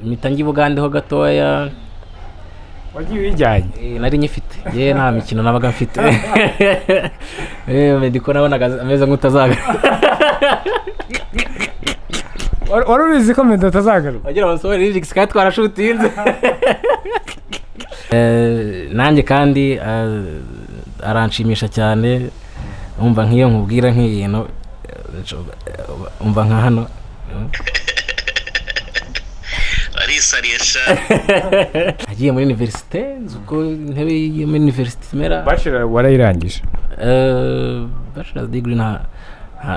mitangi Bugande ho gatoya wagiye wijyanye nari nyifite ye nta mikino nabaga mfite mediko nabonaga ameze nk'utazaga wari ubizi ko Meddy atazagaruka wagira basohora lyrics kandi twarashutinze nanjye kandi aranshimisha cyane umva nk'iyo nkubwira nk'iyino umva nka hano arisarisha agiye muri université uko intebe yo muri université mera bachelor warayirangije bachelor degree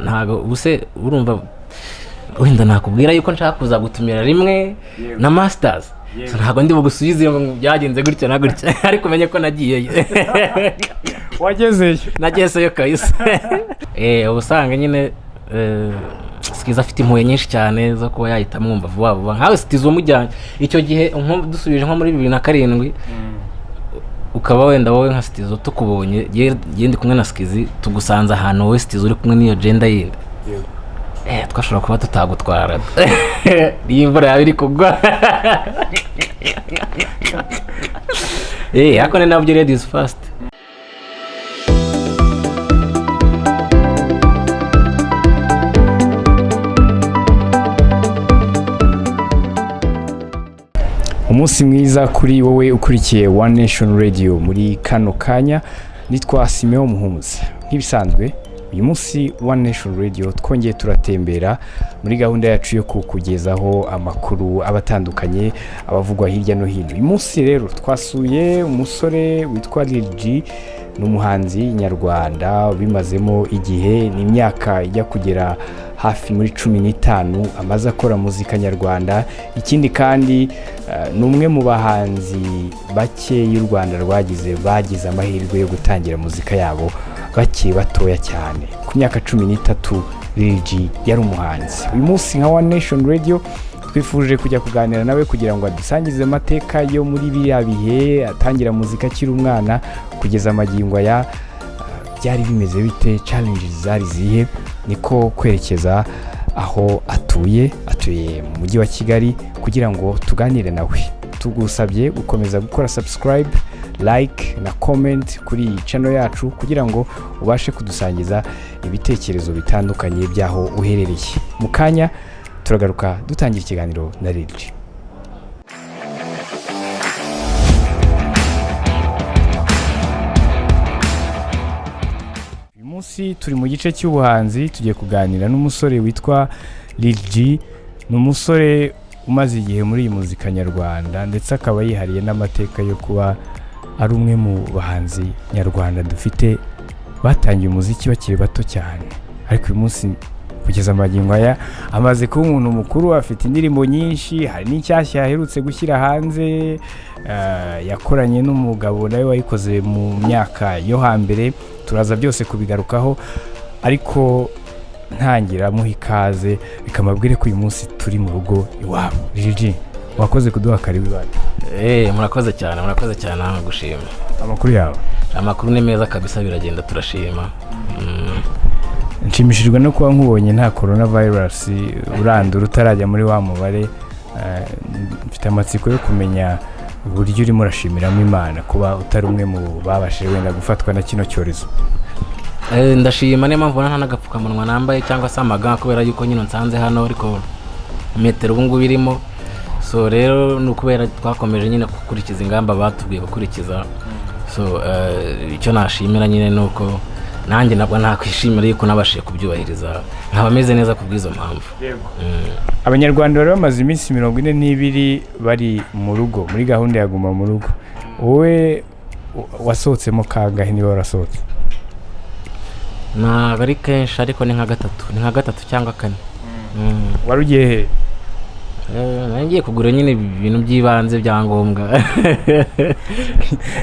ntago ubuse urumva wenda nakubwira yuko nshaka kuza gutumira rimwe na masters ntago ndi bugusubize ngo byagenze gutya na gutya ariko menye ko nagiye wagezeyo nagezeyo kayise ubusanga nyine Skizzy afite impuye nyinshi cyane zo kuba yahita mwumva vuba vuba nkawe Skizzy umujyanye icyo gihe dusubije nko muri 2007 ukaba wenda wowe nka Skizzy tukubonye ndi kumwe na Skizzy tugusanza ahantu wowe Skizzy uri kumwe n'iyo gender yindi twashobora kuba tutagutwara iyi mvura yawe iri kugwa ako ni nabyo ladies first. Umunsi mwiza kuri wowe ukurikiye One Nation Radio muri kano kanya nitwa Simeo Muhumuza nk'ibisanzwe uyu munsi One Nation Radio twongeye turatembera muri gahunda yacu yo kukugezaho amakuru abatandukanye abavugwa hirya no hino. Uyu munsi rero twasuye umusore witwa Lil-G n'umuhanzi nyarwanda bimazemo igihe n'imyaka ijya kugera hafi muri 15 amaze akora muzika nyarwanda. Ikindi kandi numwe mu bahanzi bake y'u Rwanda bagize amahirwe yo gutangira muzika yabo bake batoya cyane. Ku myaka 13 Lil-G yari umuhanzi. Uyu munsi nka One Nation Radio twifuje kujya kuganira nawe kugira ngo adusangize amateka yo muri biriya bihe atangira muzika akiri umwana kugeza amagingo ya byari bimeze bite, challenges zari zihe, niko kwerekeza aho atuye mu mujyi wa Kigali kugira ngo tuganire nawe. Tugusabye gukomeza gukora subscribe, like na comment kuri iyi channel yacu kugira ngo ubashe kudusangiza ibitekerezo bitandukanye byaho uherereye. Mu kanya turagaruka dutangira ikiganiro na Lil-G. Uyu munsi turi mu gice cy'ubuhanzi tugiye kuganira n'umusore witwa Lil-G. N'umusore umaze igihe muri iyi muzika nyarwanda ndetse akaba yihariye n'amateka yo kuba ari umwe mu bahanzi nyarwanda dufite batangiye umuziki bakiri bato cyane, ariko uyu munsi kugeza amagingo aya amaze kuba umuntu mukuru, afite indirimbo nyinshi, hari n'icyashya yaherutse gushyira hanze yakoranye n'umugabo nawe wayikoze mu myaka yo hambere. Turaza byose kubigarukaho, ariko ntangira muha ikaze bikamabwire ko uyu munsi turi mu rugo iwabo. Lil-G wakoze kuduha karibu bana. Murakoze cyane gushima. Amakuru yawe? Amakuru ni meza kabisa, biragenda turashima. Nshimishijwe no kuba nkubonye nta coronavirus urandura utarajya muri wa mubare. Mfite amatsiko yo kumenya uburyo urimo urashimiramo Imana kuba utari umwe mu babashije wenda gufatwa na kino cyorezo. Ndashima niyo mpamvu nta n'agapfukamunwa nambaye cyangwa se amaga kubera yuko nyine nsanze hano, ariko metero ubu ngubu irimo. So rero n'ukubera twakomeje nyine gukurikiza ingamba batubwiye gukurikiza. So icyo nashimira nyine nuko nanjye nabwo nakwishimira yuko nabashije kubyubahiriza, nkaba meze neza kubwizo mpamvu. Abanyarwanda bari bamaze iminsi 42 bari mu rugo muri gahunda ya guma mu rugo. Wowe wasohotsemo kangahe niba warasohotse? Ntabwo ari kenshi ariko ni nka gatatu cyangwa kane. Wari ugiye he? Ngiye kugura nyine ibintu by'ibanze byangombwa.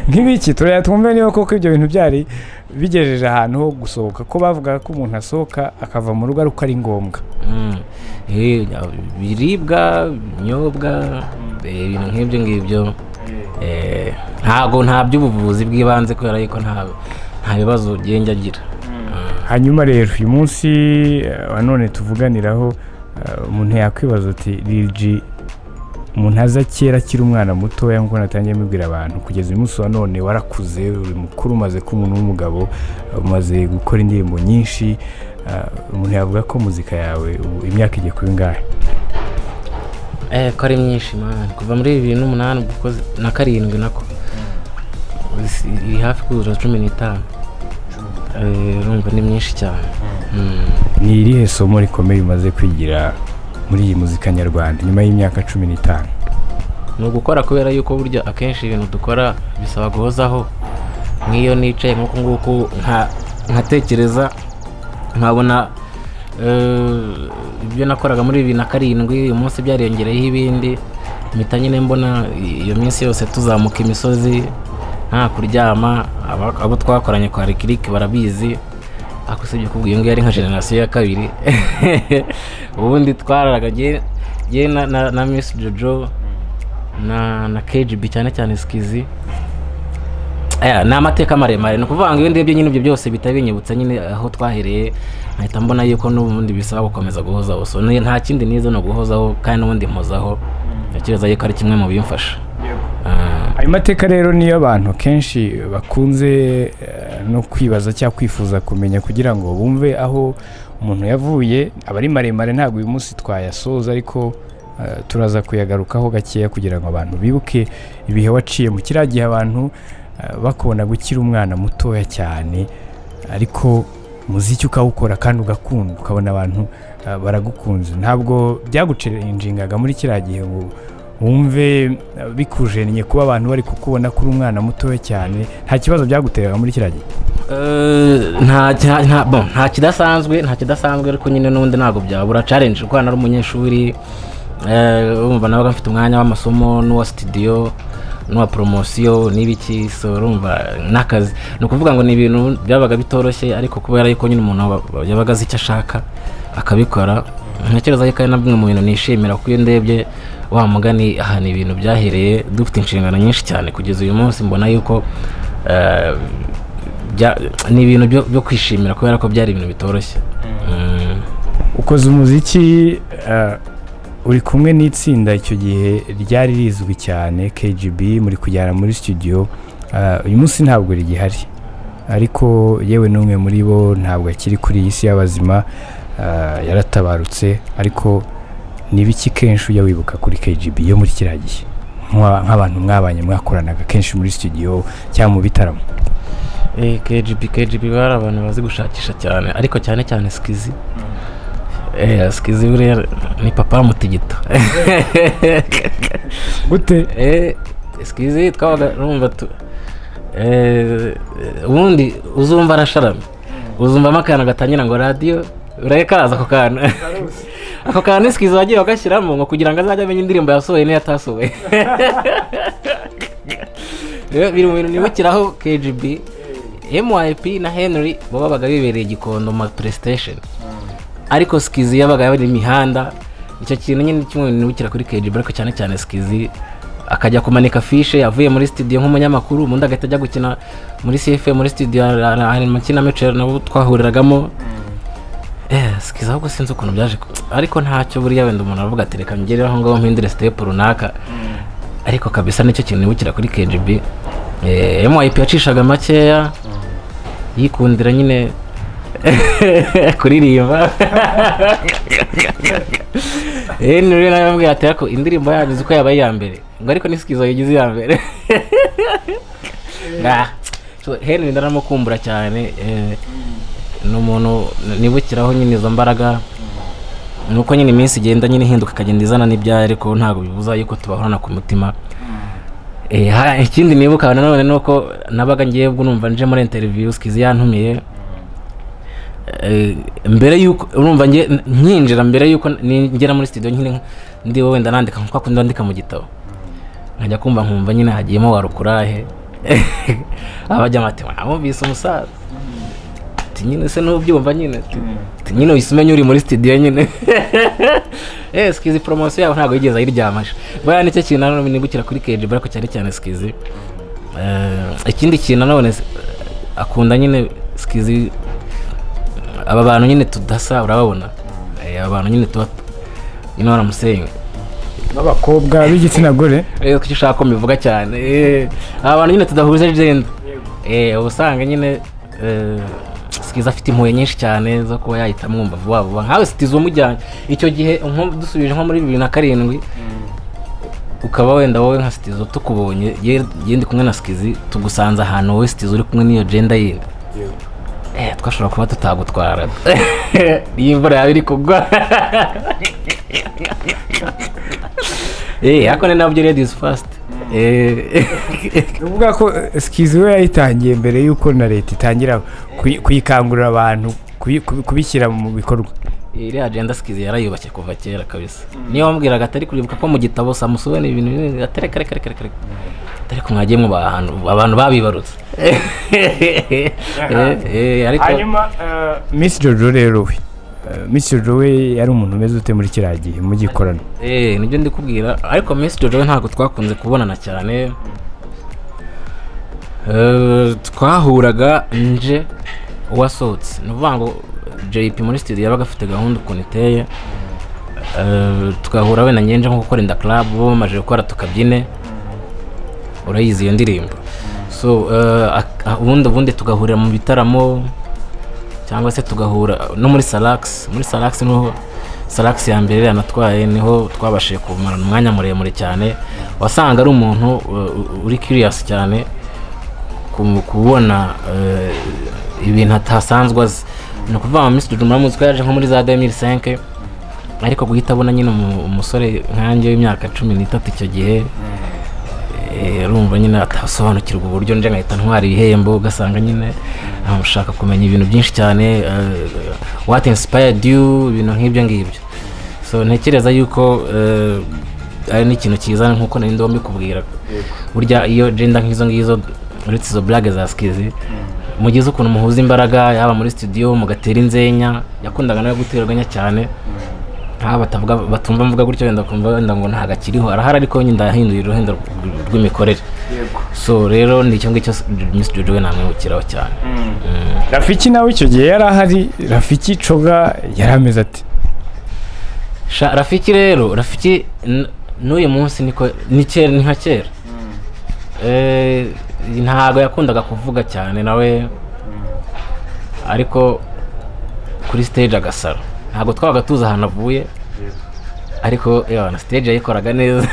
Nk'ibiki twumve niba koko ibyo bintu byari bigejeje ahantu ho gusohoka, ko bavuga ko umuntu asohoka akava mu rugo ari ngombwa. Biribwa, binyobwa, ibintu nk'ibyo ngibyo. Nta by'ubuvuzi bw'ibanze kubera yuko nta bibazo genda agira. Hanyuma rero uyu munsi none tuvuganiraho, umuntu yakwibaza ati Lil-G umuntu aza kera akiri umwana mutoya nk'uko natangiye mbibwira abantu kugeza uyu munsi wa none warakuze uri mukuru umaze kuba umuntu w'umugabo umaze gukora indirimbo nyinshi umuntu yavuga ko muzika yawe imyaka igiye kuba ingahe? Ko ari myinshi man, kuva muri 2008 na 7 nako iri hafi kuzura 15. Urumva ni myinshi cyane. Ni irihe somo rikomeye umaze kwigira muri iyi muzika nyarwanda nyuma y'imyaka 15? Ni ugukora kubera yuko burya akenshi ibintu dukora bisaba guhozaho. Nk'iyo nicaye nk'uko nguko nkatekereza nkabona ibyo nakoraga muri 2007 uyu munsi byarengereyeho ibindi mpita nyine mbona iyo minsi yose tuzamuka imisozi nta kuryama. Abo twakoranye kwa Rikiriki barabizi, ako sibyo kubwiye ngo yari nka generation ya kabiri. Ubundi twararaga je na Miss Jojo na KGB cyane Skizzy. Ni amateka maremare, ni ukuvuga ngo iyo ndebye nyine ibyo byose bitabinyibutsa nyine aho twahereye, nkahita mbona yuko n'ubundi bisaba gukomeza guhozaho. So nta kindi nizo no guhozaho kandi n'ubundi mpozaho, ntekereza yuko ari kimwe mu bimfasha. Ayo mateka rero niyo abantu kenshi bakunze no kwibaza cyangwa kwifuza kumenya kugira ngo bumve aho umuntu yavuye. Abari maremare ntabwo uyu munsi twayasoza, ariko turaza kuyagarukaho gakeya kugira ngo abantu bibuke ibihe waciye mu kiragihe abantu bakubona gukira umwana mutoya cyane, ariko muziki ukawukora kandi ugakunda, ukabona abantu baragukunze. Ntabwo byagucenjingaga muri kiragihe ngo wumve bikujennye kuba abantu bari kukubona kuri umwana mutoya cyane? Nta kibazo byaguteraga muri kiragihe? Nta kidasanzwe ariko nyine n'ubundi ntabwo byabura challenge kuko nari umunyeshuri. Urumva nabaga mfite umwanya w'amasomo n'uwa studio n'uwa promotion n'ibiki, so urumva n'akazi. Ni ukuvuga ngo ni ibintu byabaga bitoroshye, ariko kubera yuko nyine umuntu yabaga azi icyo ashaka akabikora, ntekereza yuko ari na bimwe mu bintu nishimira kuko iyo ndebye wa mugani ahantu ibintu byahereye dufite inshingano nyinshi cyane kugeza uyu munsi, mbona yuko ni ibintu byo kwishimira kubera ko byari ibintu bitoroshye. Ukoze umuziki uri kumwe n'itsinda icyo gihe ryari rizwi cyane KGB, muri kujyana muri studio. Uyu munsi ntabwo rigihari, ariko yewe n'umwe muri bo ntabwo akiri kuri iyi si y'abazima, yaratabarutse. Ariko ni biki kenshi ujya wibuka kuri KGB yo muri kiragihe nk'abantu mwabanye mwakoranaga kenshi muri studio cyangwa mu bitaramo? KGB bari abantu bazi gushakisha cyane, ariko cyane Skizzy. Skizzy buriya ni papa mutigita. Gute? Skizzy twabaga rumva ubundi uzumva arasharamye, uzumva amakana gatangira ngo radio urayekaza ako kana. Ako kana Skizzy wagiye bagashyiramo ngo kugira ngo azajye amenya indirimbo yasohoye n'iyatasohoye. Biri mu bintu nibukiraho KGB. MYP na Henry bo babaga bibereye Gikondo mu PlayStation, ariko Skizzy yabaga bari imihanda. Icyo kintu nyine kimwe nibukira kuri KGB, ariko cyane Skizzy akajya kumanika fiche yavuye muri studio nk'umunyamakuru, ubundi agahita ajya gukina muri CFM muri studio hari makina mecer nabo twahuriragamo. Skizzy ahubwo sinzi ukuntu byaje, ariko ntacyo buriya wenda umuntu aravuga ati reka ngere aho ngaho mpindure step runaka, ariko kabisa nicyo kintu nibukira kuri KGB. MYP yacishaga makeya, yikundira nyine kuririmba. Henry nawe yambwiye ati ariko indirimbo yagize uko yabaye ya mbere, ngo ariko ni Skizzy yagize ya mbere. Henry ndaramukumbura cyane. N'umuntu nibukiraho nyine izo mbaraga, nuko nyine iminsi igenda nyine hinduka kagenda izana n'ibyaye, ariko ntabwo bibuza yuko tubahorana ku mutima. Ikindi nibuka nanone nuko nabaga ngiye ubwo numva nje muri interview Skizzy yantumiye. Mbere yuko urumva nkinjira, mbere yuko ngera muri studio nyine ndi wowe ndanandika nko akunda ndika mu gitabo, nkajya kumva nkumva nyine hagiyemo warukurahe. Abajya mate wamubise umusaza nyine se n'ubyumva nyine nyine uyisumenye uri muri studio nyine. Skizzy promotion yaho ntabwo yigeze ayiryamasha. Baya nicyo kintu nanone nibukira kuri KGB, ariko cyane Skizzy. Ikindi kintu nanone akunda nyine Skizzy, aba bantu nyine tudasa urababona, abantu nyine tuba baramusenga. n'abakobwa b'igitsina gore kuki ushaka ko mbivuga cyane abantu nyine tudahuje gender uba usanga nyine Skizzy afite impuhwe nyinshi cyane zo kuba yahita mwumva vuba vuba nkawe Skizzy umujyanye icyo gihe dusubije nko muri 2007 ukaba wenda wowe nka Skizzy tukubonye yindi kumwe na Skizzy tugusanze ahantu wowe Skizzy uri kumwe n'iyo gender yindi twashobora kuba tutagutwara iyi mvura yawe iri kugwa ariko ni nabyo ladies first uvuga ko Skizzy we yayitangiye mbere y'uko na leta itangira kuyikangurira abantu kubishyira mu bikorwa. Iriya agenda Skizzy yarayubashye kuva kera kabisa niyo wambwiraga atari kuribuka ko mu gitabo Samusoni ibintu atereka ariko mwagiye mu abantu babibarutse ariko hanyuma Miss Jojo rero we Miss Jojo we yari umuntu umeze ute muri kiriya gihe mu gikorano? Nibyo ndi kubwira ariko Miss Jojo we ntabwo twakunze kubonana cyane twahuraga nje wasohotse ni ukuvuga ngo JP muri studio yabaga afite gahunda ukuntu iteye tukahura we na nyenje nko gukora inda club bamaze gukora tukabyine urayizi iyo ndirimbo so ubundi tugahurira mu bitaramo cyangwa se tugahura no muri Salax niho Salax ya mbere yanatwaye niho twabashije kumarana umwanya muremure cyane wasanga ari umuntu uri curious cyane kubona ibintu atasanzwe azi ni ukuvuga Miss Jojo muramuzi ko yaje nko muri za 2005 ariko guhita abona nyine umusore nkanjye w'imyaka 13 icyo gihe urumva nyine atasobanukirwa uburyo nje nkahita ntwara ibihembo ugasanga nyine amushaka kumenya ibintu byinshi cyane what inspired you ibintu nk'ibyo ngibyo so ntekereza yuko ari n'ikintu cyiza nkuko nari ndombi kubwira burya iyo gender nk'izo ngizo uretse izo blague za Skizzy mugize ukuntu muhuza imbaraga yaba muri studio mugatera inzenya yakundaga nayo guteraganya cyane batavuga batumva mvuga gutyo wenda kumva wenda ngo nta gakiriho arahari ariko nyine ndahindurira uruhendo rw'imikorere so rero ni icyo ngicyo Miss Jojo we namwibukiraho cyane Rafiki nawe icyo gihe yari ahari Rafiki coga yarameze ati Rafiki rero Rafiki n'uyu munsi niko ni nka kera ntago yakundaga kuvuga cyane nawe ariko kuri stage agasaro ntago twabaga tuza ahantu avuye ariko na stage yayikoraga neza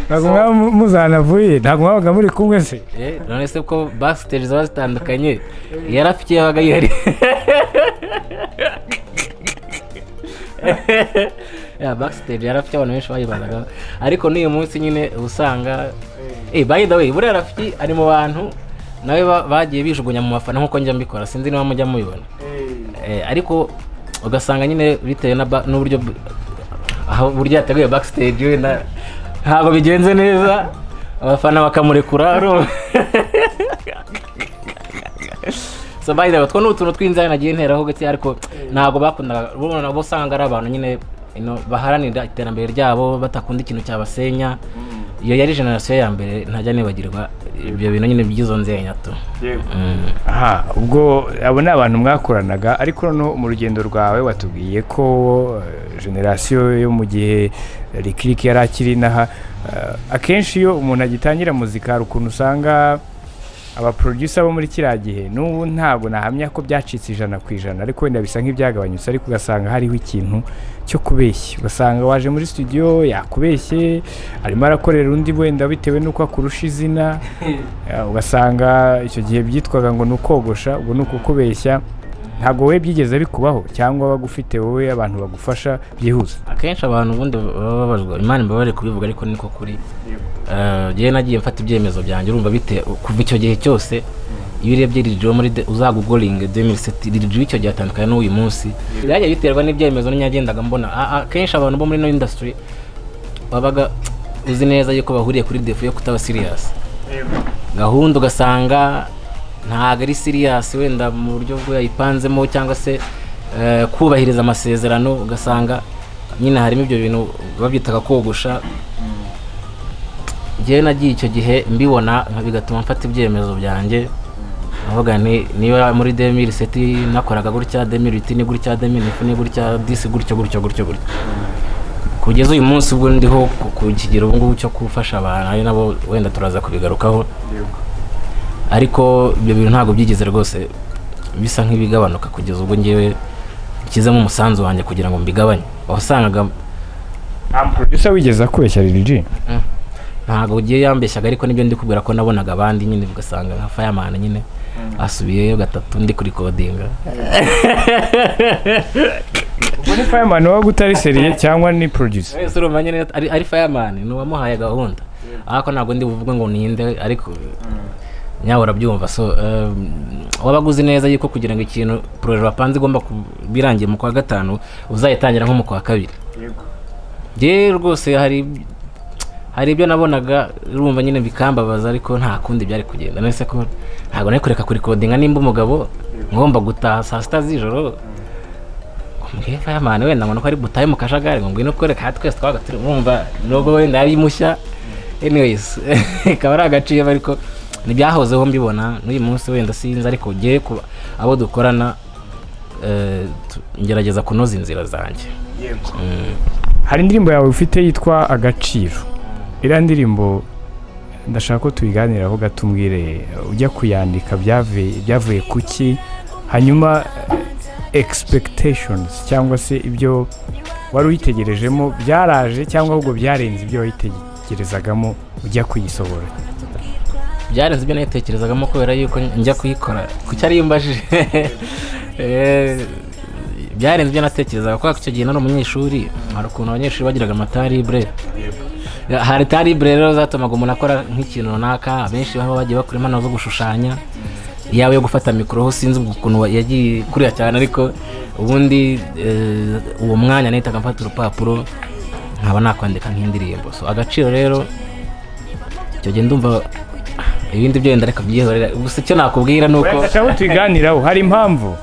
ntago muzana avuye ntago mwabaga muri kumwe se none se ko backstage zaba zitandukanye Rafiki yabaga yari backstage Rafiki abantu benshi bayibandaga ariko n'uyu munsi nyine usanga by the way buriya Rafiki ari mu bantu nawe bagiye bijugunya mu mafana nkuko njya mbikora sinzi niba mujya mubibona ariko ugasanga nyine bitewe n'uburyo buryo yateguye backstage we ntabwo bigenze neza abafana bakamurekura so by the way two n'utuntu tw'inzara nagiye nteraho gake ariko ntabwo bakundaga ubona bo usanga ari abantu nyine baharanira iterambere ryabo batakunda ikintu cyabasenya iyo yari generation ya mbere ntajya nibagirwa ibyo bintu nyine by'izo nzenya to ubwo abo ni abantu mwakoranaga ariko no mu rugendo rwawe watubwiye ko generation yo mu gihe Lick yari akiri naha akenshi iyo umuntu agitangira muzika hari ukuntu usanga aba producer bo muri kiriya gihe n'ubu ntabwo nahamya ko byacitse 100% ariko wenda bisa nk'ibyagabanyutse ariko ugasanga hariho ikintu cyo kubeshya ugasanga waje muri studio yakubeshye arimo arakorera undi wenda bitewe n'uko akurusha izina ugasanga icyo gihe byitwaga ngo nukogosha ubwo nuko kubeshya ntago we byigeze bikubaho cyangwa bagufite wowe abantu bagufasha byihuse akenshi abantu ubundi bababazwa Imana mbabare kubivuga ariko niko kuri je nagiye mfata ibyemezo byanjye urumva bite kuva icyo gihe cyose iyo urebye Lil-G muri uzagugoling 2007 Lil-G icyo gihe atandukanye n'uyu munsi byaje biterwa n'ibyemezo n'inyagendaga mbona akenshi abantu bo muri no industry babaga uzi neza yuko bahuriye kuri defu yo kutaba serious gahunda ugasanga ntago ari serious wenda mu buryo bwo yayipanzemo cyangwa se kubahiriza amasezerano ugasanga nyine harimo ibyo bintu babyitaga kogosha je nagiye icyo gihe mbibona bigatuma mfata ibyemezo byanjye navuga niba muri 2007 nakoraga gutya 2008 ni gutya 2009 ni gutya 10 gutyo kugeza uyu munsi ubwo ndiho kukigira ubu ngubu cyo gufasha abantu ari nabo wenda turaza kubigarukaho ariko ibyo bintu ntabwo byigeze rwose bisa nk'ibigabanuka kugeza ubwo ngewe kizamo umusanzu wanjye kugira ngo mbigabanye wasangaga producer wigeze akweshya Lil-G ntabwo ugiye yambeshyaga ariko nibyo ndi kubwira ko nabonaga abandi nyine ugasanga nka Fireman nyine asubiyeyo gatatu ndi kuri codinga ubwo ni Fireman wawe gutari seriye cyangwa ni producer wese urumva nyine ari Fireman ni wamuhaye gahunda ariko ntabwo ndi buvuge ngo ninde ariko nyawe urabyumva so wabaguzi neza yuko kugira ngo ikintu projet bapanze igomba birangiye mu kwa gatanu uzayitangira nko mu kwa kabiri yego rwose hari ibyo nabonaga urumva nyine bikambabaza ariko nta kundi byari kugenda nese ko ntabwo nari kureka kuri codinga nimba umugabo ngomba gutaha saa sita z'ijoro mbwiye Fireman wenda ngo ari butaye mu kajagari ngo ngwino kwereka twese twagaturi urumva nubwo wenda yari mushya anyways ikaba ari agaciro ariko ntibyahozeho mbibona n'uyu munsi wenda sinzi ariko ugiye ku abo dukorana ngerageza kunoza inzira zanjye hari indirimbo yawe ufite yitwa Agaciro iriya ndirimbo ndashaka ko tuyiganiraho gatumbwire ujya kuyandika byavuye kuki hanyuma expectations cyangwa se ibyo wari uyitegerejemo byaraje cyangwa ahubwo byarenze ibyo wayitegerezagamo ujya kuyisohora byarenze ibyo nayitekerezagamo kubera yuko njya kuyikora kuki ari imbajije byarenze ibyo natekerezaga kuko icyo gihe nari umunyeshuri hari ukuntu abanyeshuri bagiraga amataribre hari taribre rero zatumaga umuntu akora nk'ikintu runaka abenshi baba bagiye bakora impano zo gushushanya yawe yo gufata mikoro ho sinzi ukuntu yagiye kuriya cyane ariko ubundi uwo mwanya nahitaga mfata urupapuro nkaba nakwandika nk'indirimbo so Agaciro rero icyo gihe ndumva ibindi byo wenda reka byihorera gusa icyo nakubwira nuko ndashaka tuganiraho hari impamvu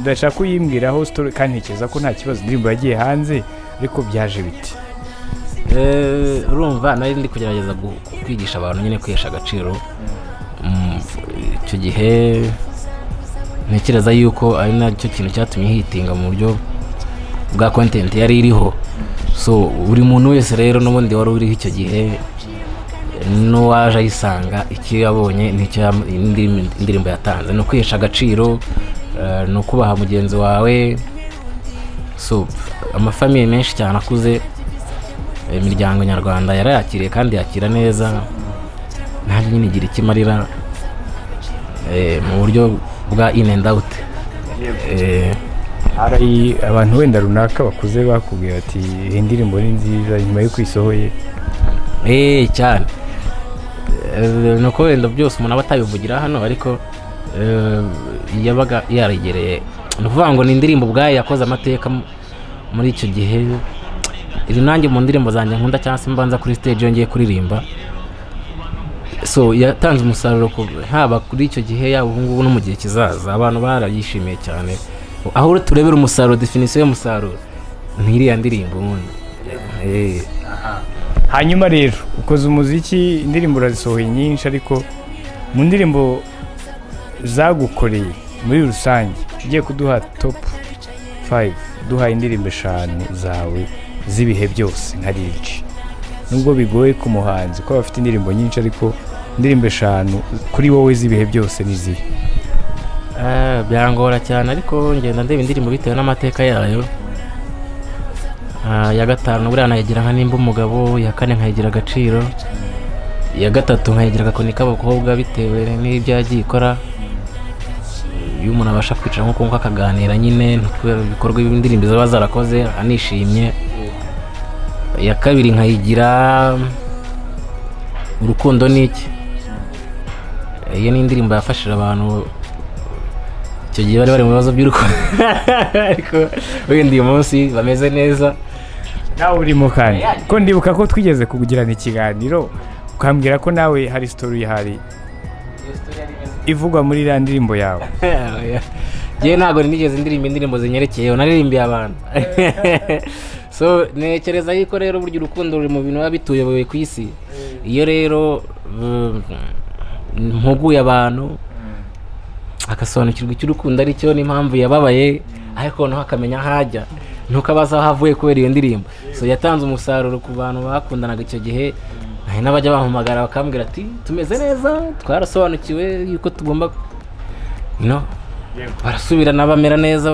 ndashaka kuyimbwiraho story kandi ntekereza ko nta kibazo indirimbo yagiye hanze ariko byaje biti urumva nari ndi kugerageza kwigisha abantu nyine kwihesha agaciro icyo gihe ntekereza yuko ari nacyo kintu cyatumye hitinga mu buryo bwa content yari iriho so buri muntu wese rero n'ubundi wari uriho icyo gihe n'uwaje ayisanga icyo yabonye nicyo indirimbo yatanze ni ukwihesha agaciro ni ukubaha mugenzi wawe so amafamiye menshi cyane akuze imiryango nyarwanda yarayakiriye kandi yakira neza nanjye nyine igira ikimarira mu buryo bwa in and out hari abantu wenda runaka bakuze bakubwira ati iyi ndirimbo ni nziza nyuma yo kwisohoye cyane nuko wenda byose umuntu aba atabivugira hano ariko yabaga yaregereye ni ukuvuga ngo ni indirimbo ubwayo yakoze amateka muri icyo gihe iri nanjye mu ndirimbo zanjye nkunda cyangwa se mbanza kuri stage yongeye kuririmba so yatanze umusaruro haba kuri icyo gihe yaba ubu ngubu no mu gihe kizaza abantu barayishimiye cyane aho turebera umusaruro definition y'umusaruro nk'iriya ndirimbo ubundi hanyuma rero ukoze umuziki indirimbo urazisohoye nyinshi ariko mu ndirimbo zagukoreye muri rusange ugiye kuduha top 5 duha indirimbo 5 zawe z'ibihe byose nka Lil-G nubwo bigoye ku muhanzi ko bafite indirimbo nyinshi ariko indirimbo 5 kuri wowe z'ibihe byose nizihe byangora cyane ariko ngenda ndeba indirimbo bitewe n'amateka yayo ya gatanu buriya nayigira nka nimba umugabo ya kane nkayigira Agaciro ya gatatu nkayigira Agakoni k'abakobwa bitewe n'ibyo yagiye ikora iyo umuntu abasha kwicara nk'uko akaganira nyine kubera ibikorwa by'indirimbo ziba zarakoze anishimye ya kabiri nkayigira Urukundo n'iki iyo ni indirimbo yafashije abantu icyo gihe bari mu bibazo by'urukundo ariko wenda uyu munsi bameze neza nawe urimo kandi ko ndibuka ko twigeze kugirana ikiganiro ukambwira ko nawe hari story ihari ivugwa muri iriya ndirimbo yawe yewe ntabwo nigeze indirimbo zinyerekeyeho naririmbiye abantu so ntekereza yuko rero burya urukundo ruri mu bintu biba bituyoboye ku isi iyo rero mpuguye abantu agasobanukirwa icyo urukundo ari cyo n'impamvu yababaye ariko noneho akamenya aho ajya nuko abaza aho avuye kubera iyo ndirimbo so yatanze umusaruro ku bantu bakundanaga icyo gihe hari n'abajya bampamagara bakambwira ati tumeze neza twarasobanukiwe yuko tugomba barasubirana bamera neza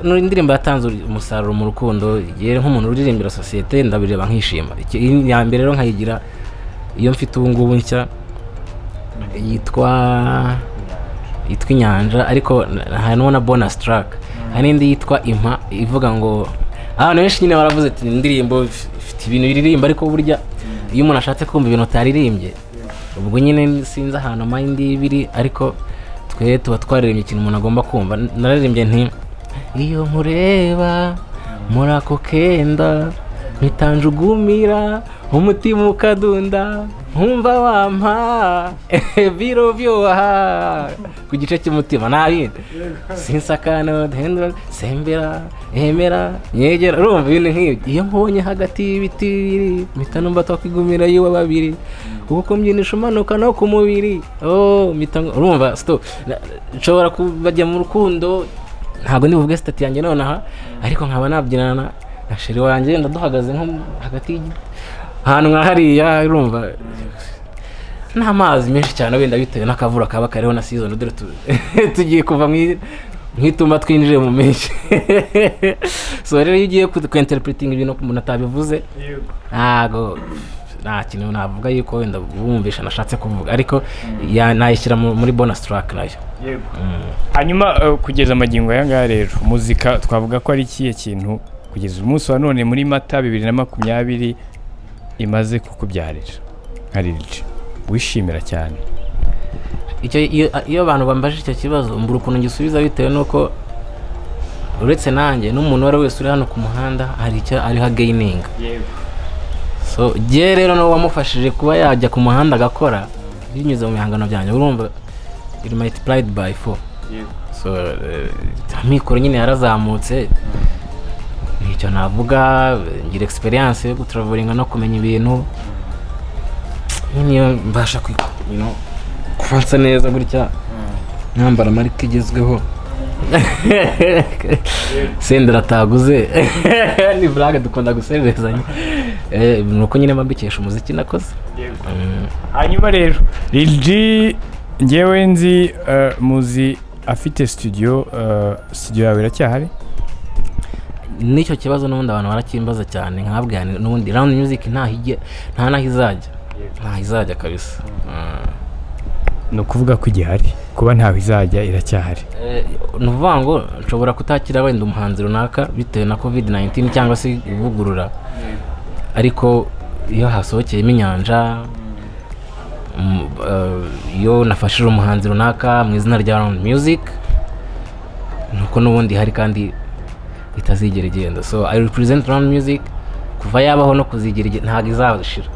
indirimbo yatanze umusaruro mu rukundo yere nk'umuntu uririmbira sosiyete ndabireba nkishima iya mbere rero nkayigira iyo mfite ubu ngubu nshya yitwa inyanja ariko harimo na bonus track hari n'indi yitwa impa ivuga ngo abantu benshi nyine baravuze ati indirimbo ifite ibintu biririmba ariko burya iyo umuntu ashatse kumva ibintu utaririmbye ubwo nyine sinzi ahantu mayindi biri ariko twe tuba twaririmbye ikintu umuntu agomba kumva naririmbye nti iyo nkureba muri ako kenda ntitanjugumira umutima ukadunda nkumva wampa biro byoha ku gice cy'umutima nabindi sinsakano hendra sembera emera nyegera urumva ibintu nk'ibyo iyo nkubonye hagati y'ibiti bibiri mpita numva twakwigumira yiwe babiri kuko mbyinisha umanuka no ku mubiri urumva nshobora kubajya mu rukundo ntabwo ndibuvuge sitati yanjye nonaha ariko nkaba nabyinana na sheri wanjye ndaduhagaze nko hagati ahantu nka hariya urumva n'amazi menshi cyane wenda bitewe n'akavura kaba kariho na season dore tugiye kuva nk'ituma twinjire mu menshi so rero iyo ugiye ku-interpreting ibintu umuntu atabivuze ntago nta kintu navuga yuko wenda bumvisha nashatse kuvuga ariko nayishyira muri bonus track nayo hanyuma kugeza amagingo aya ngaya rero muzika twavuga ko ari ikihe kintu kugeza umunsi wa none muri Mata 2020 imaze kukubyarira nka Lil-G wishimira cyane iyo abantu bambaje icyo kibazo mbura ukuntu ngisubiza bitewe nuko uretse nanjye n'umuntu wari wese uri hano ku muhanda hari icyo ariho gaining so je rero no wamufashije kuba yajya ku muhanda agakora binyuze mu bihangano byanjye urumva it multiplied by 4 so amikoro nyine yarazamutse nicyo navuga ngira experience yo gutravelinga no kumenya ibintu niyo mbasha kufansa neza gutya nyambara marike igezweho sendera taguze ni blague dukunda gusererezanya nuko nyine mbikesha umuziki nakoze hanyuma rero Lil-G ngewe nzi muzi afite studio yawe iracyahari nicyo kibazo n'ubundi abantu barakimbaza cyane nkabwira n'ubundi round music nta naho izajya kabisa ni ukuvuga ko igihari kuba ntaho izajya iracyahari ni ukuvuga ngo nshobora kutakira wenda umuhanzi runaka bitewe na covid-19 cyangwa se ivugurura ariko iyo hasohokeyemo inyanja iyo nafashije umuhanzi runaka mu izina rya round music nuko n'ubundi hari kandi itazigera igenda so I represent round music kuva yabaho no kuzigera ntago izashira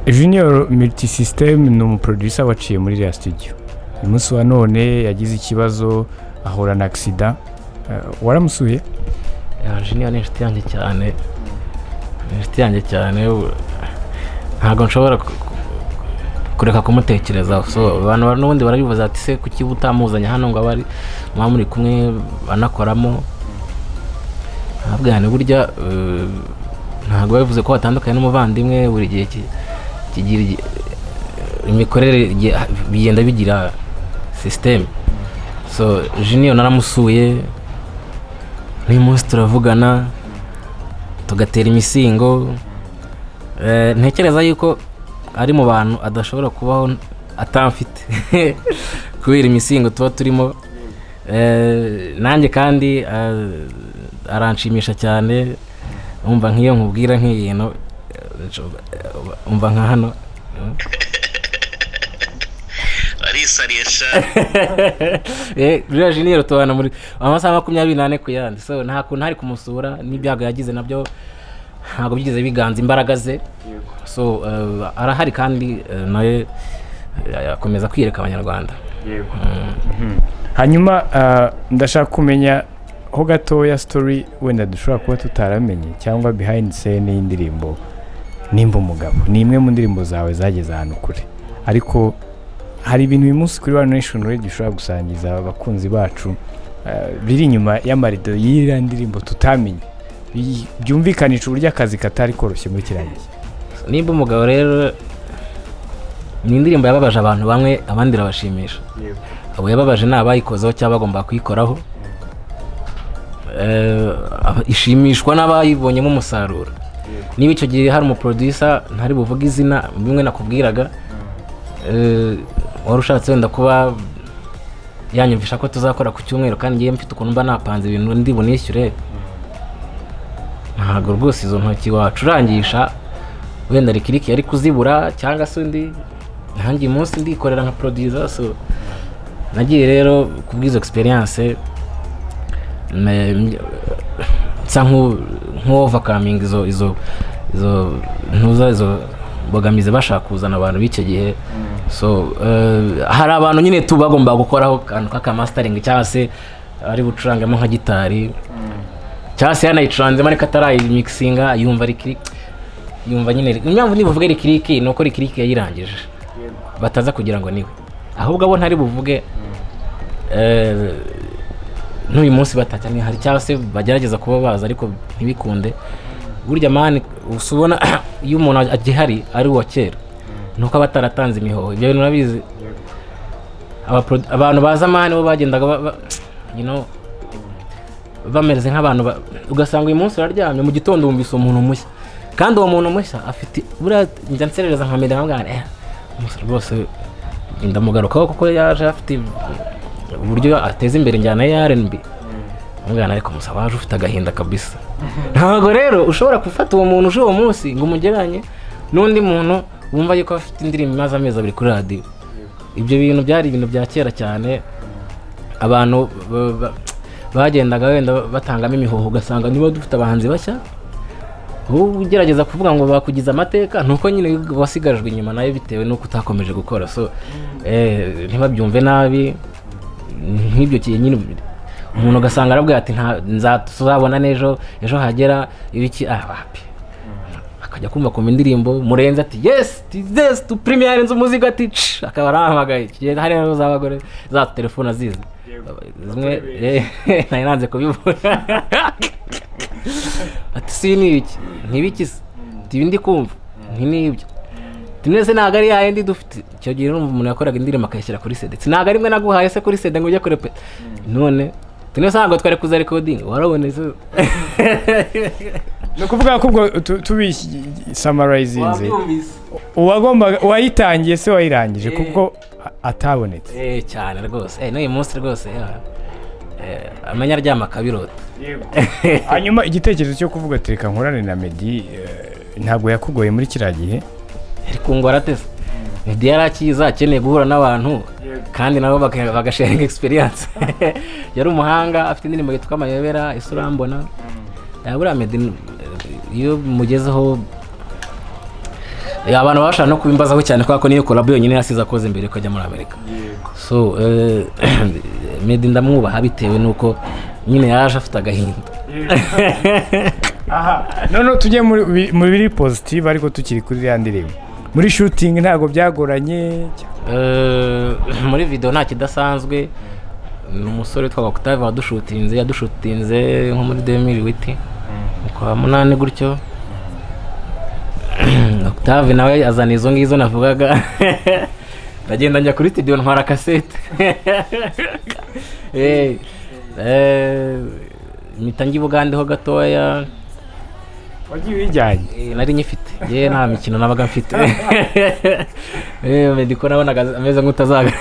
Junior Multi System ni umuproducer waciye muri iriya studio umunsi wa none yagize ikibazo ahura na accident waramusuye Junior ni inshuti yanjye cyane ntago nshobora kureka kumutekereza so abantu n'ubundi barabivuza ati se kuki butamuzanya hano ngo abari muri kumwe banakoramo ntabwo burya ntago bavuze ko batandukanye n'umuvandimwe buri gihe kigira imikorere bigenda bigira system so Junior naramusuye n'uyu munsi turavugana tugatera imisingo ntekereza yuko ari mu bantu adashobora kubaho atamfite kubera imisingo tuba turimo nanjye kandi aranshimisha cyane umva nk'iyo nkubwira nk'ibintu umva nka hano arisarisha rero Junior tubana muri amasaha 24 ku yandi so nta kuntu hari kumusura n'ibyago yagize nabyo ntabwo bigeze biganza imbaraga ze so arahari kandi nawe akomeza kwireka abanyarwanda hanyuma ndashaka kumenya ho gatoya story wenda dushobora kuba tutaramenye cyangwa behind scene y'indirimbo nimba umugabo ni imwe mu ndirimbo zawe zageze ahantu kure, ariko hari ibintu uyu munsi kuri One Nation Radio ushobora gusangiza abakunzi bacu biri inyuma y'amarido y'iriya ndirimbo tutamenye, byumvikanisha uburyo akazi katari koroshye muri kirangiye. Nimba umugabo rero ni indirimbo yababaje abantu bamwe, abandi irabashimisha. Abo yababaje ni abayikozeho cyangwa bagomba kuyikoraho, ishimishwa n'abayibonyemo umusaruro. Niba icyo gihe hari umuproducer ntari buvuga izina bimwe nakubwiraga, wari ushatse wenda kuba yanyumvisha ko tuzakora ku cyumweru kandi ngiye mfite ukuntu mba napanze ibintu ndi bunishyure, ntabwo rwose izo ntoki wacurangisha wenda rikiriki yari kuzibura cyangwa se undi ntangiye umunsi ndikorera nka producer. So nagiye rero kubwizo experience nsa nk'overcoming izo bogamize bashaka kuzana abantu b'icyo gihe. So hari abantu nyine bagomba gukoraho kantu k'aka mastering cyangwa se ari bucurangamo nka gitari cyangwa se yanayicuranzemo ariko atarayimixinga yumva yumva nyine impamvu nibuvuge rikiriki nuko rikiriki yayirangije bataza kugira ngo niwe, ahubwo abo ntari buvuge n'uyu munsi batacyane hari cyangwa se bagerageza kuba baza ariko ntibikunde. Burya mani usubona iyo umuntu agihari ari uwa kera nuko abataratanze imihoho, ibyo bintu nabizi. Abantu baza mani bo bagendaga bamereze nk'abantu, ugasanga uyu munsi uraryamye mu gitondo wumvise umuntu mushya, kandi uwo muntu mushya afite buriya njya nserereza nka medera ngana rwose ndamugarukaho kuko yaje afite uburyo ateza imbere njyana ya R&B ngana, ariko musa waje ufite agahinda kabisa. Ntabwo rero ushobora gufata uwo muntu uje uwo munsi ngo umugeranye n'undi muntu wumva yuko afite indirimbo imaze amezi abiri kuri radio. Ibyo bintu byari ibintu bya kera cyane, abantu bagendaga wenda batangamo imihoho, ugasanga niba dufite abahanzi bashya ugerageza kuvuga ngo bakugize amateka, nuko nyine wasigajwe inyuma nayo bitewe nuko utakomeje gukora. So ntibabyumve nabi nk'ibyo kiye nyine umuntu ugasanga arabwira ati nzatuzabona ejo hagera ibiki wapi, akajya kumva ku indirimbo murenze ati yes to premiere nzu muzika ati akaba arahamagaye kiye hari n'abagore za telefone zize zimwe nayiranze kubivuga ati sinibiki ntibikise ibindi kumva ntinibyo tunese ntago ari yayindi dufite. Icyo gihe umuntu yakoraga indirimbo akayishyira kuri CD, ntago arimwe naguhaye se kuri CD ngo ujye kurepeta. None tunese ntago twari kuza recording waraboneze no kuvuga ko tubi summarizinze uwagomba wayitangiye se wayirangije kuko atabonetse cyane rwose n'uyu munsi rwose amenya aryama kabirota. Hanyuma igitekerezo cyo kuvuga tereka nkorane na Meddy ntabwo yakugoye muri kiriya gihe? Ariko ngo aratese Meddy yarakiza akeneye guhura n'abantu kandi nabo bagasharinga experience. Yari umuhanga afite indirimbo yitwa Amayobera, Isurambona. Buriya Meddy iyo mugezeho abantu bashaka no kubimbazaho cyane kuko niyo collab yonyine yasize akoze imbere ko ajya muri Amerika. So Meddy ndamwubaha bitewe nuko nyine yaje afite agahinda. No tujye muri biri positive ariko tukiri kuri ya ndirimbo. Muri shooting ntago byagoranye? Muri video nta kidasanzwe. Umusore twaga Kutave yadushutinze nko muri 2008 kwa munane gutyo. Kutave nawe azana izo ngizo navugaga. Ndagenda njya kuri studio ntwara cassette. Mitangi Bugande ho gatoya. Wagiye wijyanye? Nari nyifite. Nta mikino nabaga mfite. Meddy ko nabonaga ameze nk'utazaga.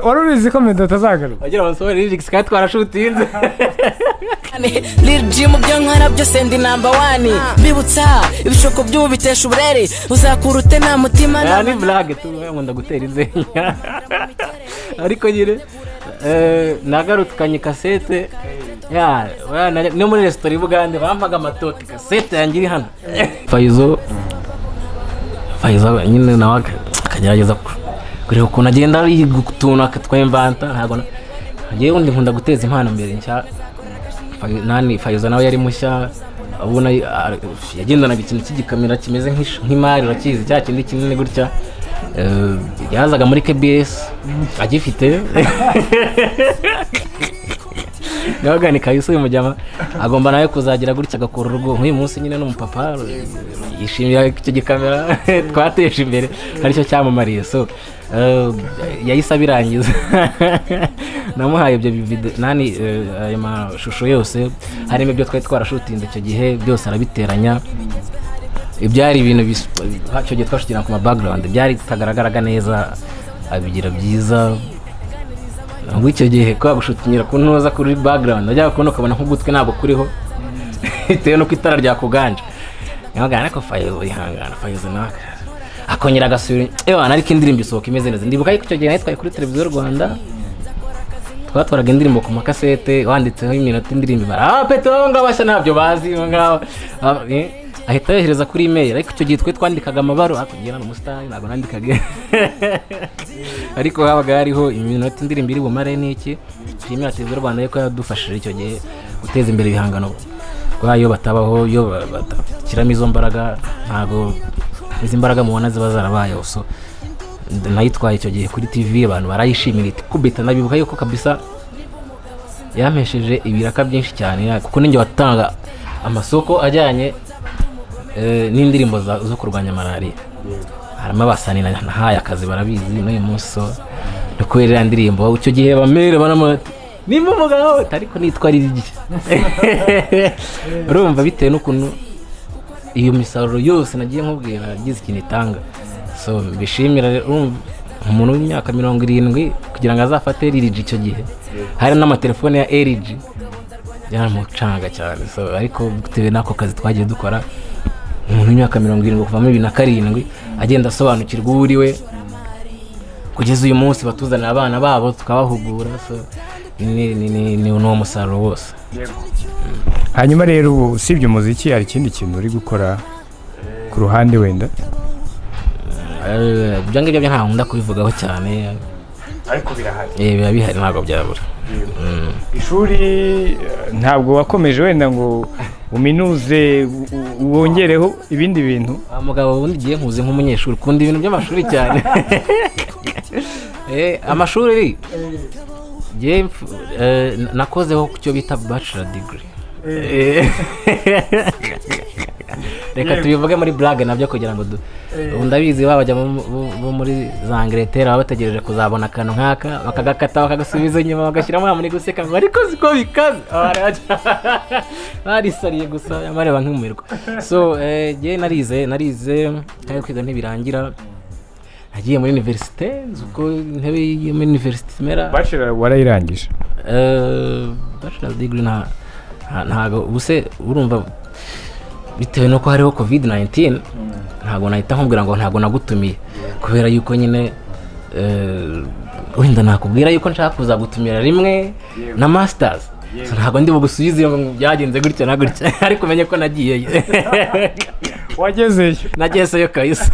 Warubizi ko Meddy atazagaruka? Wagira basohora lyrics kandi twarashutinze. Lil-G mu byo nkora byose ndi number 1. Bibutsa ibishoko by'ubu bitesha uburere, uzakurute nta mutima na ni blague nkunda gutera izenya. Ariko nyire nagarukanye cassette no muri restaurant Bugande bampaga amatoki cassette yanjye iri hano. Faizo nyine nawe akagerageza kureba ukuntu agenda yigutuna twemvanta. Ntago ngiye undi nkunda guteza impano mbere nshya. Faizo nawe yari mushya ubona yagendanaga ikintu cy'igikamera kimeze nk'imari urakizi cya kindi kinini gutya yazaga muri KBS agifite nabaga ni Kayuso y'umujyama agomba nawe kuzagira gutya agakora urugo nk'uyu munsi nyine n'umupapa yishimira icyo gikamera twateje imbere aricyo cyamamariye so yahise abirangiza namuhaye ibyo video nani ayo mashusho yose harimo ibyo twari twarashutinze icyo gihe byose arabiteranya ibyari ibintu icyo gihe twashutinga ku ma background byari tagaragaraga neza abigira byiza ngo icyo gihe kwa gushutingira ku ntoza kuri background najya kubona ukabona nk'ugutwe ntabwo kuriho bitewe nuko itara ryakuganje nyamagana ko Faizo ihangana Faizo naka akongera agasubira ariko indirimbo isohoka imeze neza ndibuka yuko icyo gihe nahitwaye kuri televiziyo Rwanda twatwaraga indirimbo ku makasete wanditseho iminota indirimbo peto ngabashya ntabyo bazi ngabo ahita yohereza kuri email ariko icyo gihe twandikaga amabaro akugira n'umustar ntabwo nandikaga ariko habaga hariho iminota indirimbo iri bumare n'iki filime ya televiziyo Rwanda yuko yadufashije icyo gihe guteza imbere ibihangano kwayo batabaho yo batakiramo izo mbaraga ntago izi mbaraga mubona ziba zarabaye so nayitwaye icyo gihe kuri TV abantu barayishimira kubita nabibuka yuko kabisa yampesheje ibiraka byinshi cyane kuko ninjye watanga amasoko ajyanye n'indirimbo zo kurwanya malaria harimo abasani nahaye akazi barabizi n'uyu munsi dukorera indirimbo icyo gihe bamere banamati nimba umugabo ariko nitwa Lil-G urumva bitewe n'ukuntu iyo misaruro yose nagiye nkubwira yagize ikintu itanga so bishimira umuntu w'imyaka 70 kugira ngo azafate Lil-G icyo gihe hari n'amatelefone ya LG yaramucanga cyane so ariko bitewe n'ako kazi twagiye dukora umuntu w'imyaka 70 kuva muri 2007 agenda asobanukirwa uriwe kugeza uyu munsi batuzanira abana babo tukabahugura so ni uno musaruro wose hanyuma rero usibye umuziki hari ikindi kintu uri gukora ku ruhande wenda ibyo ngibyo nta nkunda kubivugaho cyane ariko birahari biba bihari ntabwo byabura ishuri ntabwo wakomeje wenda ngo uminuze wongereho ibindi bintu mugabo ubundi giye nkuze nk'umunyeshuri kunda ibintu by'amashuri cyane amashuri nakozeho ku cyo bita bachelor degree reka tubivuge muri blague nabyo kugira ngo ndabizi babajya bo muri za Angleterre bategereje kuzabona akantu nk'aka bakagakata bakagasubiza inyuma bagashyiramo muri guseka ngo ariko ziko bikaze barisariye gusa yamareba nk'umumirwa so je narize kandi kwiga ntibirangira nagiye muri université uko intebe yo muri université mera bachelor warayirangije bachelor degree ntago ubuse urumva bitewe nuko hariho COVID-19 ntago nahita nkubwira ngo ntago nagutumiye kubera yuko nyine wenda nakubwira yuko nshaka kuzagutumira rimwe na masters ntago ndi bugusubize ngo byagenze gutya na gutya ariko menye ko nagiyeyo wagezeyo nagezeyo Kayuso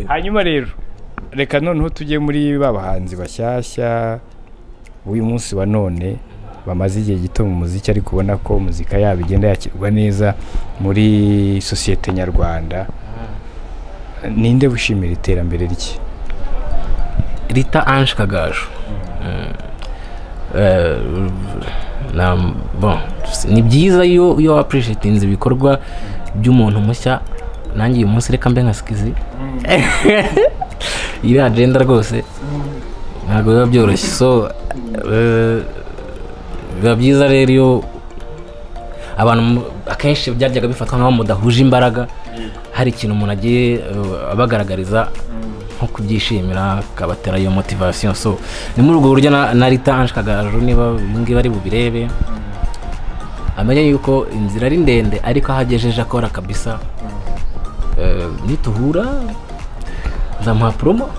hanyuma rero reka noneho tujye muri babahanzi bashyashya uyu munsi wa none bamaze igihe gito mu muziki ariko ubona ko muzika yabo igenda yakirwa neza muri societe nyarwanda ninde wishimira iterambere rye Rita Ange Kagaju ni byiza iyo appreciatinze ibikorwa by'umuntu mushya nanjye uyu munsi reka mbe nka Skizzy iri agenda rwose ntabwo biba byoroshye so biba byiza rero iyo abantu akenshi byajyaga bifatwa nk'aho mudahuje imbaraga hari ikintu umuntu agiye abagaragariza nko kubyishimira akabatera iyo motivation so ni muri ubwo buryo na Rita Ange Kagaju niba ngiye bari bubirebe amenye yuko inzira ari ndende ariko ahagejeje akora kabisa nituhura nzamuha promo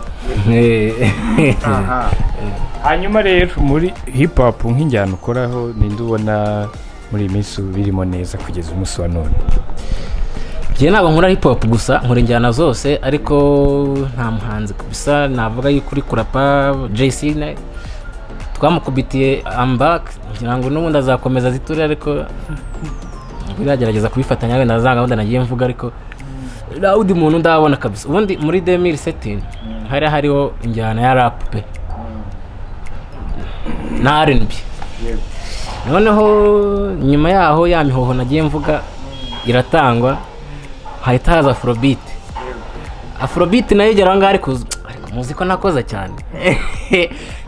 hanyuma rero muri hip hop nk'injyana ukoraho ninde ubona muri iyi minsi birimo neza kugeza umunsi wa none Jye ntabwo nkora hip hop gusa nkora injyana zose ariko nta muhanzi kabisa navuga yuko uri kurapa JC twamukubitiye I'm back ngira ngo n'ubundi azakomeza ziture ariko biragerageza kubifatanya wenda nazanga wenda nagiye mvuga ariko rawudi muntu ndabona kabisa ubundi muri 2017 hariho injyana ya rap pe na R&B noneho nyuma yaho ya mihoho nagiye mvuga iratangwa hahita haza afrobeat nayo igera ngaho ariko muzika nakoza cyane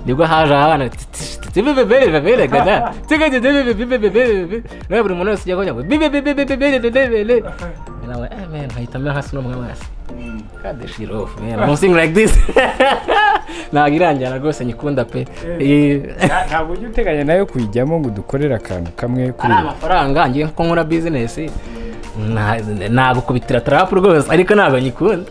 nibwo haje abana buri muntu wese ujya kujya ngo nkahita mera hasi no mwamwasi kadeshiro something like this ntabwo irangira rwose nyikunda pe ntabwo ujya uteganya nayo kuyijyamo ngo dukorere akantu kamwe kuri amafaranga ngiye nko nkora business nagukubitira trap rwose ariko ntabwo nyikunda.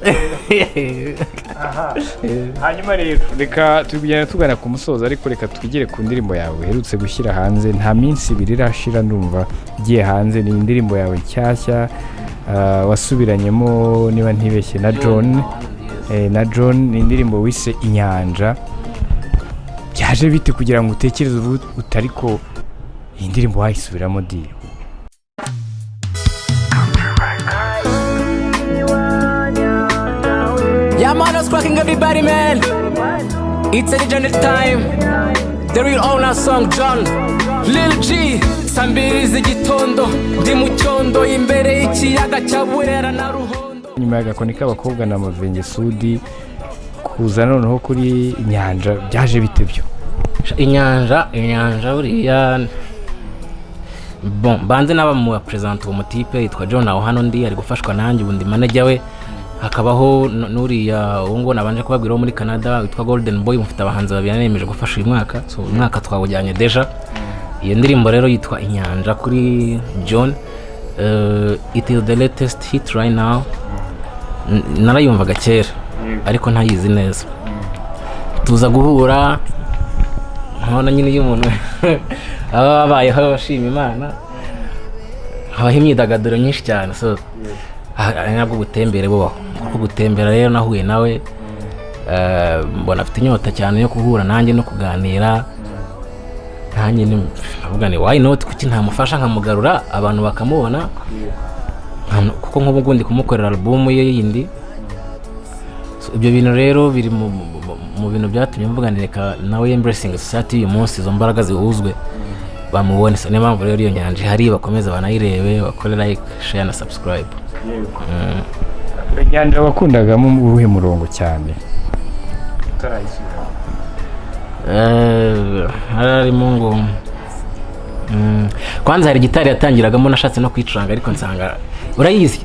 Hanyuma rero reka tugana ku musozo ariko reka twigire ku ndirimbo yawe uherutse gushyira hanze nta minsi ibiri irashira ndumva igiye hanze ni indirimbo yawe nshyashya wasubiranyemo niba ntibeshye na John ni indirimbo wise Inyanja byaje bite kugira ngo utekereze utariko iyi ndirimbo wayisubiramo di Yeah, man, I was cracking everybody, man. It's a legendary time. The real owner song, John. Lil-G. Sambiri z'igitondo. Ndi mu cyondo imbere y'ikiyaga cya Burera na Ruhondo. Nyuma y'agakoni k'abakobwa na Mavenge Sudi kuza noneho kuri Inyanja byaje bite byo? Inyanja buriya bon banze naba mu present uwo mutipe yitwa John aho hano ndi ari gufashwa nanjye ubundi manager we hakabaho nuriya ngo nabanje kubabwira muri Canada witwa Golden Boy mufite abahanzi babiri nemeje gufasha uyu mwaka so umwaka twawujyanye deja iyo ndirimbo rero yitwa Inyanja kuri John it is the latest hit right now narayumvaga kera ariko ntayizi neza tuza guhura nkabona nyine y'umuntu ababayeho bashima Imana habaho imyidagaduro nyinshi cyane so nabwo gutembere bo kuko gutembera rero nahuye nawe mbona afite inyota cyane yo kuhura nanjye no kuganira nanjye navuga ni why not kuki ntamufasha nkamugarura abantu bakamubona kuko nk'ubu ngundi kumukorera album ye yindi so ibyo bintu rero biri mu bintu byatumye mvuga nireka nawe embracing society uyu munsi izo mbaraga zihuzwe bamubone so niyo mpamvu rero iyo Nyanja hari bakomeza banayirebe bakore like share na subscribe. Inyanja wakundagamo ubuhe murongo cyane utarayisubira harimo ngo kwanza hari gitari yatangiragamo nashatse no kwicuranga ariko nsanga urayizi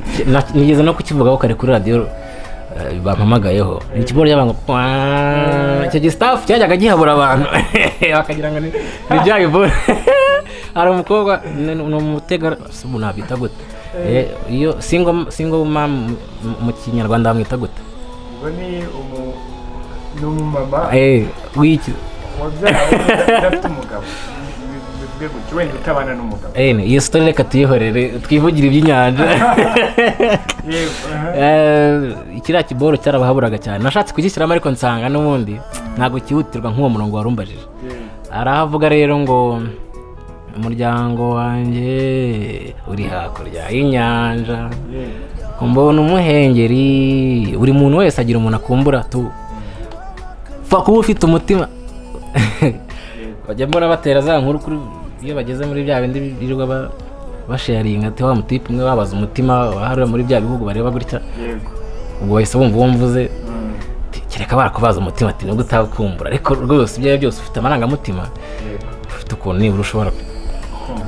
nigeze no kukivugaho kare kuri radio bampamagayeho ikiboro y'abantu cyo staff cyajyaga gihabura abantu bakagira ngo ni byayo hari umukobwa n'umutega subunabita gute iyo single mom mu Kinyarwanda bamwita gute ngo ni umumama wiki udafite umugabo bivuge gutyo wenda utabana n'umugabo iyo story reka tuyihorere twivugira iby'inyanja ikiriya kiboro cyarabahaburaga cyane nashatse kugishyiramo ariko nsanga n'ubundi ntabwo kihutirwa nk'uwo murongo warumbajije arahavuga rero ngo umuryango wanjye uri hakurya y'inyanja mbona umuhengeri buri muntu wese agira umuntu akumbura tu fa kuba ufite umutima bajya mbona batera za nkuru kuri iyo bageze muri bya bindi birirwa basharinga ati wa mutipe umwe babaza umutima waharura muri bya bihugu bareba gutya ubwo wese bumva uwo mvuze kereka barakubaza umutima ati nubwo utakumbura ariko rwose ibyo byose ufite amarangamutima ufite ukuntu nibura ushobora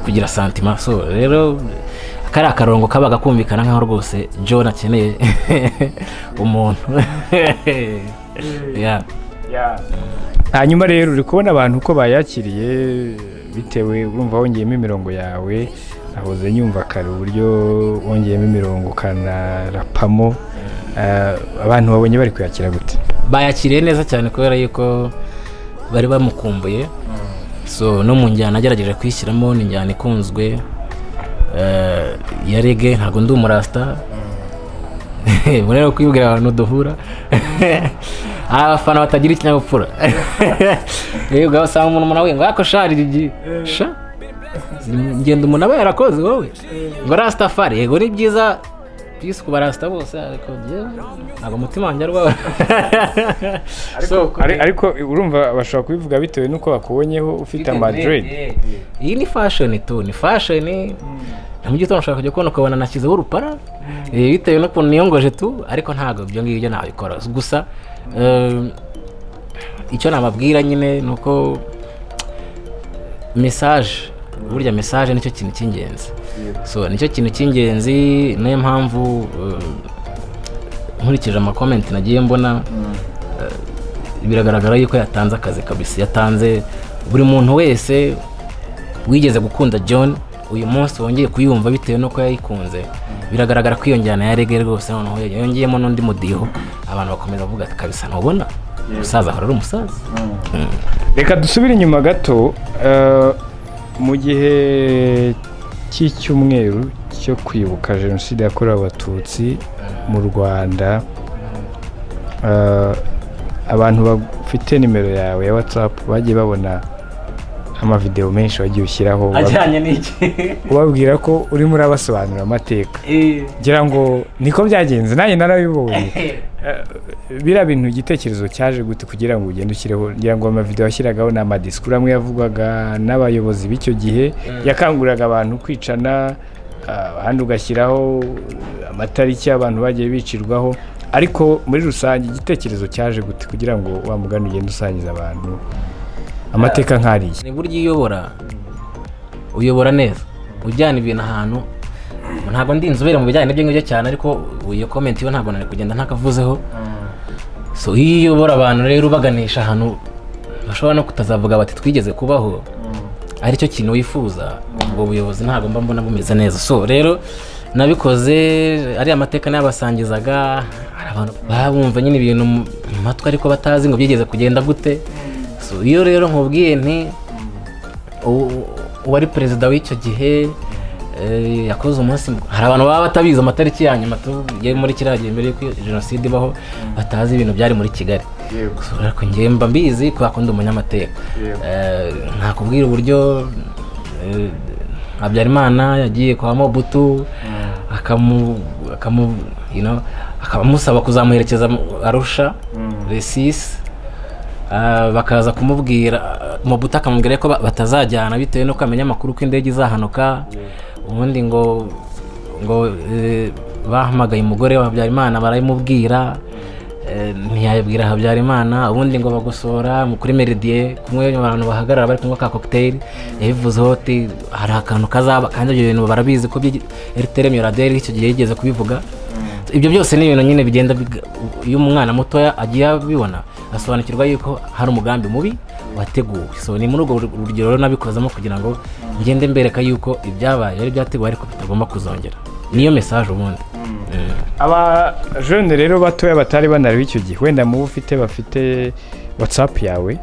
kugira santima so rero kari akarongo kabaga kumvikana nkaho rwose John akeneye umuntu hanyuma rero uri kubona abantu uko bayakiriye bitewe urumva wongeyemo imirongo yawe nahoze nyumva kare uburyo wongeyemo imirongo kanarapamo abantu babonye bari kuyakira gute bayakiriye neza cyane kubera yuko bari bamukumbuye so no mu njyana nagerageje kwishyiramo ni njyana ikunzwe ya reggae ntabwo ndi umurasta murero kwibwira abantu duhura abafana batagira ikinyabupfura yego usanga umuntu nawe ngo yako shariri sha ngenda umuntu aba yarakoze wowe ngo Rastafari yego ni byiza peace ku barasta bose ariko ntabwo umutima wanjye arwaye ariko urumva bashobora kubivuga bitewe nuko bakubonyeho ufite Madrid. Iyi ni fashion tu ni fashion mu gitondo ushaka kujya kubona ukabona nashyizeho urupara bitewe n'ukuntu niyongoje tu ariko ntabwo ibyo ngibyo ntabikora gusa icyo nababwira nyine ni uko burya message nicyo kintu cy'ingenzi so nicyo kintu cy'ingenzi niyo mpamvu nkurikije amakomenti nagiye mbona biragaragara yuko yatanze akazi kabisa yatanze buri muntu wese wigeze gukunda John uyu munsi wongeye kuyumva bitewe nuko yayikunze biragaragara ko iyo njyana ya reggae rwose noneho yongeyemo n'undi mudiho abantu bakomeza bavuga ati kabisa ntubona umusaza ahora ari umusaza. Reka dusubire inyuma gato mu gihe cy'icyumweru cyo kwibuka jenoside yakorewe abatutsi mu Rwanda abantu bafite nimero yawe ya WhatsApp bagiye babona amavideo menshi wagiye ushyiraho ajyanye n'iki ubabwira ko urimo urabasobanurira amateka ngira ngo niko byagenze nanjye narabibonye bira bintu igitekerezo cyaje gute kugira ngo ugende ushyireho ngira ngo amavideo washyiragaho n'amadisikuru amwe yavugwaga n'abayobozi b'icyo gihe yakanguriraga abantu kwicana ahandi ugashyiraho amatariki abantu bagiye bicirwaho ariko muri rusange igitekerezo cyaje gute kugira ngo wa mugani ugende usangiza abantu amateka nk'ariya? Ni buryo uyobora neza ujyana ibintu ahantu ntabwo ndi inzobere mu bijyanye n'ibyo ngibyo cyane ariko iyo comment yo ntabwo nari kugenda ntakavuzeho so iyo uyobora abantu rero ubaganisha ahantu bashobora no kutazavuga bati twigeze kubaho aricyo kintu wifuza ubwo buyobozi ntabwo mba mbona bumeze neza so rero nabikoze ari amateka n'abasangizaga abantu babumva nyine ibintu mu matwi ariko batazi ngo byigeze kugenda gute so iyo rero nkubwiye nti uwari perezida w'icyo gihe yakoze umunsi hari abantu baba batabizi amatariki ya nyuma tugiye muri kiriya gihe mbere y'uko jenoside ibaho batazi ibintu byari muri Kigali ariko njye mba mbizi kubera ko ndi umunyamateka ntakubwira uburyo Habyarimana yagiye kwa Mobutu akamusaba kuzamuherekeza Arusha Resisi bakaza kumubwira Mobutu akamubwira ko batazajyana bitewe no kwamenya amakuru ko indege izahanuka ubundi ngo bahamagaye umugore wa Habyarimana barayimubwira ntiyabwira Habyarimana ubundi ngo bagosora kuri Meridie kumwe abantu bahagarara bari kunywa ka cocktail yabivuzeho ati hari akantu kazaba kandi ibyo bintu barabizi ko RTM radio icyo gihe yigeze kubivuga ibyo byose ni ibintu nyine bigenda iyo umwana mutoya agiye abibona asobanukirwa yuko hari umugambi mubi wateguwe so ni muri urwo rugero rero nabikozemo kugira ngo ngende mbereka yuko ibyabaye ari byateguwe ariko bitagomba kuzongera niyo message ubundi aba jeune rero batoya batari banari icyo gihe wenda mu bafite WhatsApp yawe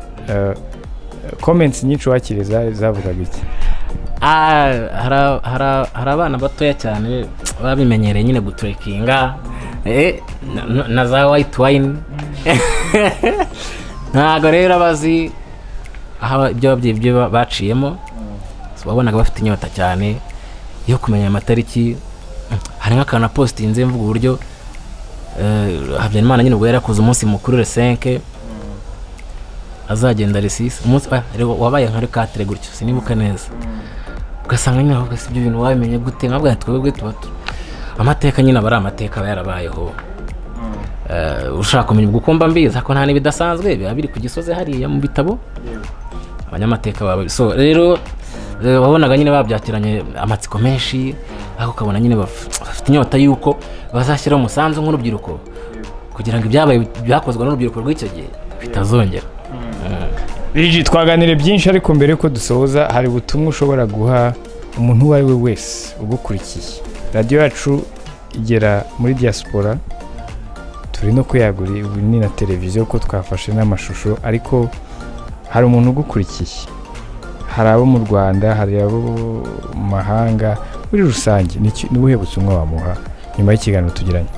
comments nyinshi wakiriza zavugaga iki? hari abana batoya cyane babimenyereye nyine gutrekinga na za white wine ntago rero abazi aho ibyo babyeyi byo baciyemo babonaga bafite inyota cyane yo kumenya amatariki hari nk'akantu postinze mvuga uburyo Habyarimana nyine ubwo yarakoze umunsi mukuru le 5 azagenda le 6 umunsi wabaye nka le 4 gutyo sinibuka neza ugasanga nyine avuga ibyo bintu wabimenye gute nkabwa twebwe tubato amateka nyine abari amateka yarabayeho ushaka kumenya ugukomba mbiza ko nta nibidasanzwe biba biri ku gisoze hariya mu bitabo abanyamateka baba so rero babonaga nyine babyakiranye amatsiko menshi aho ukabona nyine bafite inyota yuko bazashyira umusanzu nk'urubyiruko kugira ngo ibyabaye byakozwe n'urubyiruko rw'icyo gihe bitazongera. Lil-G twaganiriye byinshi ariko mbere ko dusoza hari ubutumwa ushobora guha umuntu uwo ari we wese ugukurikiye. Radio yacu igera muri diaspora turi no kuyagura ni na televiziyo ko twafashe n'amashusho ariko hari umuntu ugukurikiye hari abo mu Rwanda hari abo mu mahanga muri rusange ni ubuhe butumwa wamuha nyuma y'ikiganiro tugiranye?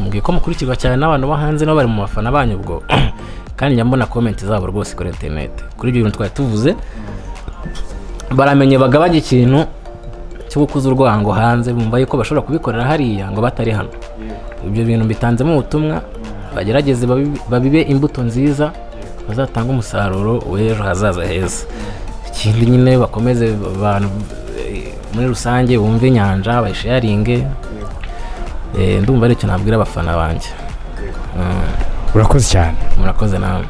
Mbwiye ko mukurikirwa cyane n'abantu bo hanze no bari mu mafana banyu ubwo kandi njya mbona comment zabo rwose kuri internet kuri ibyo bintu twari tuvuze baramenye bagabanye ikintu cyo gukuza urwango hanze, bumva yuko bashobora kubikorera hariya ngo batari hano. Ibyo bintu bitanzemo ubutumwa, bagerageze babibe imbuto nziza bazatanga umusaruro w'ejo hazaza heza. Ikindi nyine bakomeze abantu muri rusange bumve inyanja, bayisharinge. Ndumva aricyo nabwira abafana banjye. Urakoze cyane. Murakoze nawe.